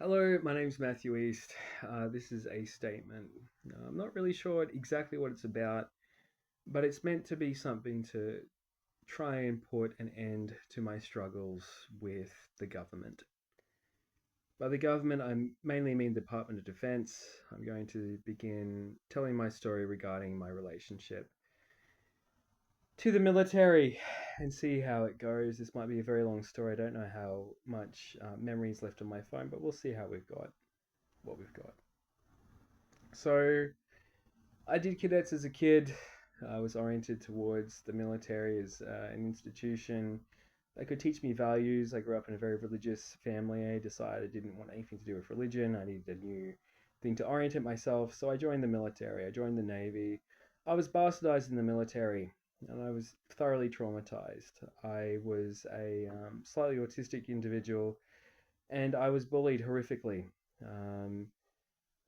Hello, my name's Matthew East. This is a statement. I'm not really sure exactly what it's about, but it's meant to be something to try and put an end to my struggles with the government. By the government, I mainly mean the Department of Defense. I'm going to begin telling my story regarding my relationship to the military and see how it goes. This might be a very long story. I don't know how much memory is left on my phone, but we'll see how we've got what we've got. So, I did cadets as a kid. I was oriented towards the military as an institution that could teach me values. I grew up in a very religious family. I decided I didn't want anything to do with religion. I needed a new thing to orientate myself. So I joined the military. I joined the Navy. I was bastardized in the military and I was thoroughly traumatized. I was a slightly autistic individual and I was bullied horrifically. Um,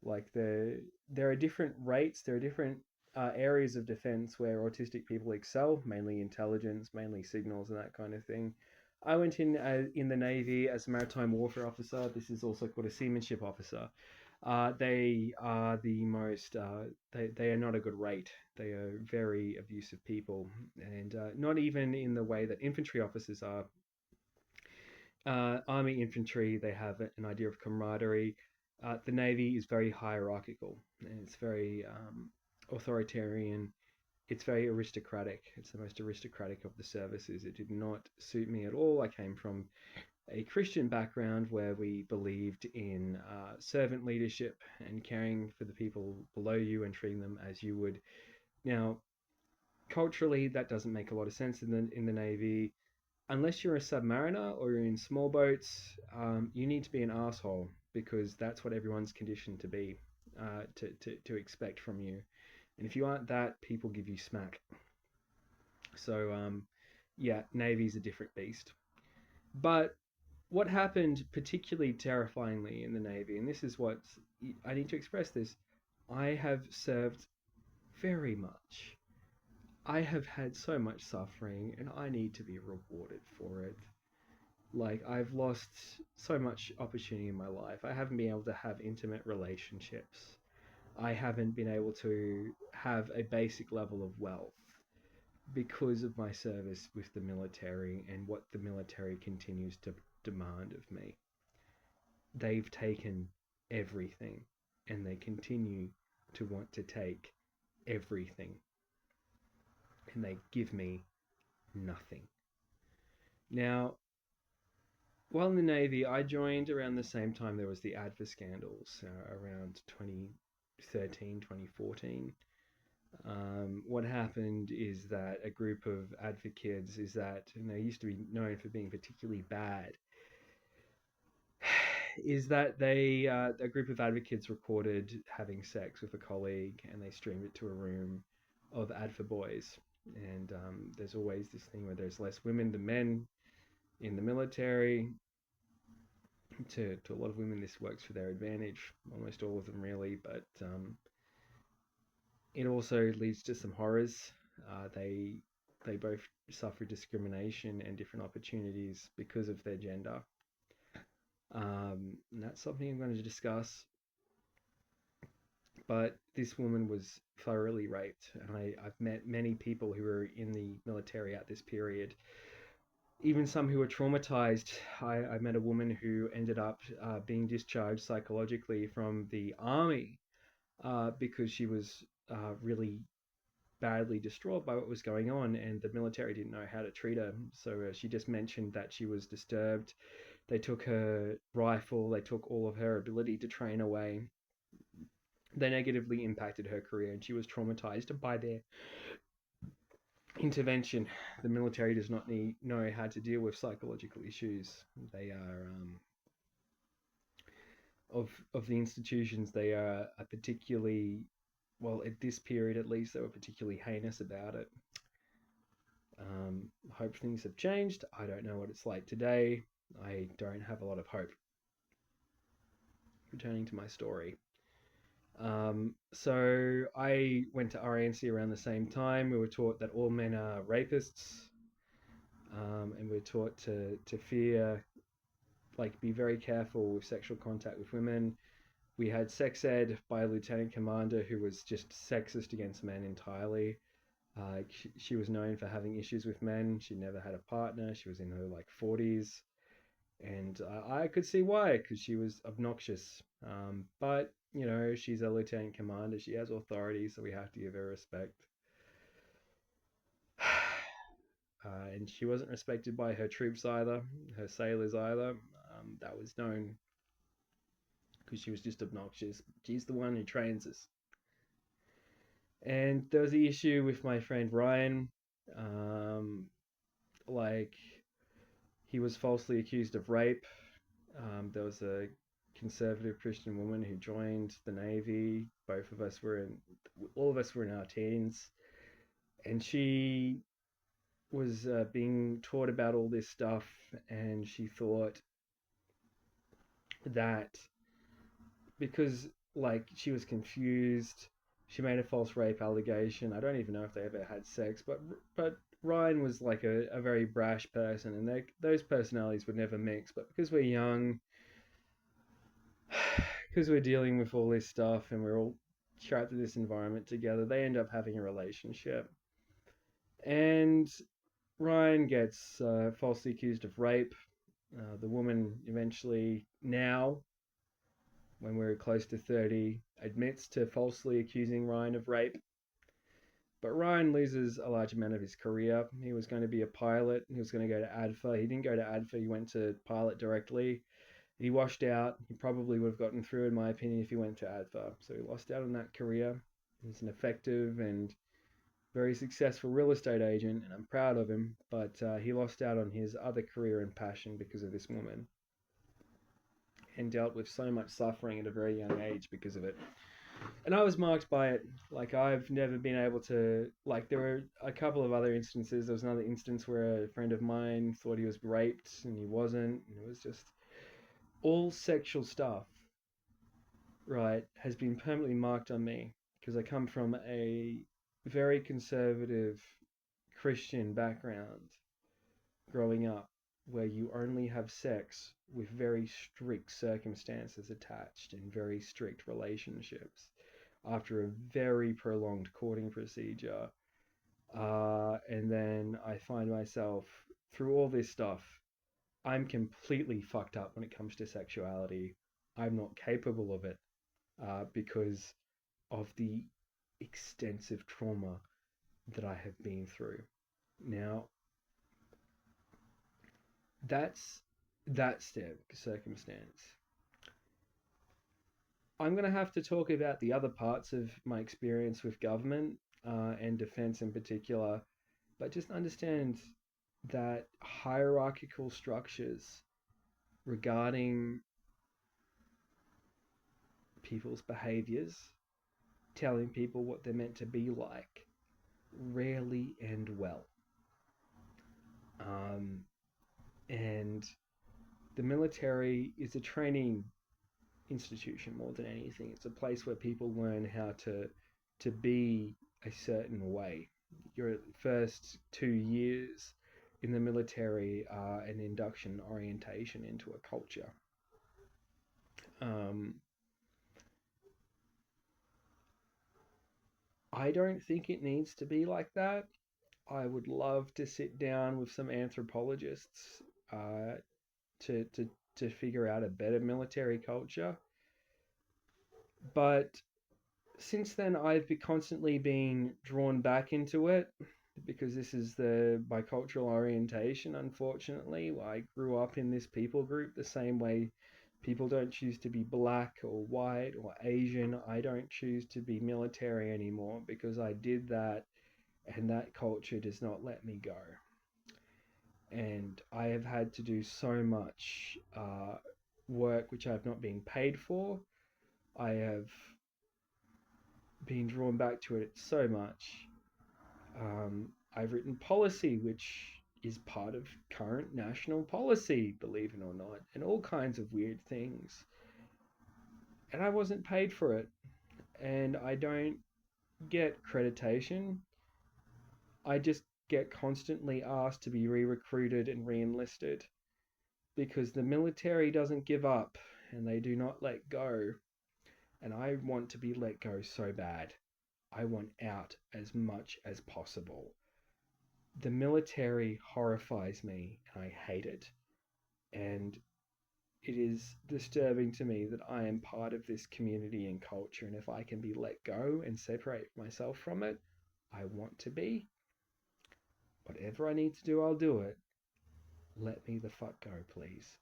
like there are different rates, there are different areas of defense where autistic people excel, mainly intelligence, mainly signals, and that kind of thing. I went in the Navy as a maritime warfare officer. This is also called a seamanship officer. They are the most. They are not a good rate. They are very abusive people, and not even in the way that infantry officers are. Army infantry, they have an idea of camaraderie. The Navy is very hierarchical and it's very authoritarian. It's very aristocratic. It's the most aristocratic of the services. It did not suit me at all. I came from a Christian background where we believed in servant leadership and caring for the people below you and treating them as you would. Now, culturally, that doesn't make a lot of sense in the Navy unless you're a submariner or you're in small boats, you need to be an asshole because that's what everyone's conditioned to be, to expect from you. And if you aren't that, people give you smack. So, yeah, Navy's a different beast. But what happened particularly terrifyingly in the Navy, and this is what I need to express this, I have served very much. I have had so much suffering and I need to be rewarded for it. Like, I've lost so much opportunity in my life. I haven't been able to have intimate relationships. I haven't been able to have a basic level of wealth because of my service with the military and what the military continues to demand of me. They've taken everything and they continue to want to take everything and they give me nothing. Now, while in the Navy, I joined around the same time there was the ADFA scandals, around 2013, 2014. What happened is that a group of ADFA kids and they used to be known for being particularly bad, is that a group of advocates recorded having sex with a colleague and they streamed it to a room of ADFA boys. And there's always this thing where there's less women than men in the military. To a lot of women, this works for their advantage. Almost all of them, really, but it also leads to some horrors. They both suffer discrimination and different opportunities because of their gender. And that's something I'm going to discuss. But this woman was thoroughly raped, and I've met many people who were in the military at this period, even some who were traumatized. I met a woman who ended up being discharged psychologically from the army because she was really badly distraught by what was going on, and the military didn't know how to treat her. So she just mentioned that she was disturbed. They took her rifle, they took all of her ability to train away. They negatively impacted her career, and she was traumatized by their intervention. The military does not know how to deal with psychological issues. They are of the institutions. They are a particularly well at this period at least. They were particularly heinous about it. Hope things have changed. I don't know what it's like today. I don't have a lot of hope. Returning to my story. So I went to RANC around the same time. We were taught that all men are rapists, and we are taught to fear like be very careful with sexual contact with women. We had sex ed by a lieutenant commander who was just sexist against men entirely. She was known for having issues with men. She never had a partner. She was in her like 40s, and I could see why, because she was obnoxious. But you know, she's a lieutenant commander. She has authority, so we have to give her respect. And she wasn't respected by her troops either, her sailors either. That was known because she was just obnoxious. She's the one who trains us. And there was the issue with my friend Ryan. Um, like, he was falsely accused of rape. There was a conservative Christian woman who joined the Navy. All of us were in our teens, and she was being taught about all this stuff, and she thought that because like she was confused, she made a false rape allegation. I don't even know if they ever had sex, but Ryan was like a very brash person, and those personalities would never mix. But because we're young, because we're dealing with all this stuff, and we're all trapped in this environment together, they end up having a relationship. And Ryan gets falsely accused of rape. The woman eventually, now, when we're close to 30, admits to falsely accusing Ryan of rape. But Ryan loses a large amount of his career. He was going to be a pilot. He was going to go to ADFA. He didn't go to ADFA. He went to pilot directly. He washed out. He probably would have gotten through, in my opinion, if he went to ADFA. So he lost out on that career. He's an effective and very successful real estate agent, and I'm proud of him. But he lost out on his other career and passion because of this woman, and dealt with so much suffering at a very young age because of it. And I was marked by it. Like, I've never been able to, like, there were a couple of other instances. There was another instance where a friend of mine thought he was raped and he wasn't. And it was just all sexual stuff, right, has been permanently marked on me because I come from a very conservative Christian background growing up, where you only have sex with very strict circumstances attached and very strict relationships after a very prolonged courting procedure. And then I find myself, through all this stuff, I'm completely fucked up when it comes to sexuality. I'm not capable of it because of the extensive trauma that I have been through. Now, that's that circumstance. I'm going to have to talk about the other parts of my experience with government and defense in particular, but just understand that hierarchical structures regarding people's behaviors, telling people what they're meant to be like, rarely end well. And the military is a training institution more than anything. It's a place where people learn how to be a certain way. Your first 2 years in the military are an induction orientation into a culture. I don't think it needs to be like that. I would love to sit down with some anthropologists to to figure out a better military culture. But since then, I've constantly been drawn back into it because this is my cultural orientation. Unfortunately, I grew up in this people group the same way people don't choose to be black or white or Asian. I don't choose to be military anymore because I did that, and that culture does not let me go. And I have had to do so much work which I've not been paid for. I have been drawn back to it so much. I've written policy, which is part of current national policy, believe it or not, and all kinds of weird things. And I wasn't paid for it, and I don't get accreditation. I just get constantly asked to be re-recruited and re-enlisted. because the military doesn't give up and they do not let go. And I want to be let go so bad. I want out as much as possible. The military horrifies me and I hate it. And it is disturbing to me that I am part of this community and culture. And if I can be let go and separate myself from it, I want to be. Whatever I need to do, I'll do it. Let me the fuck go, please.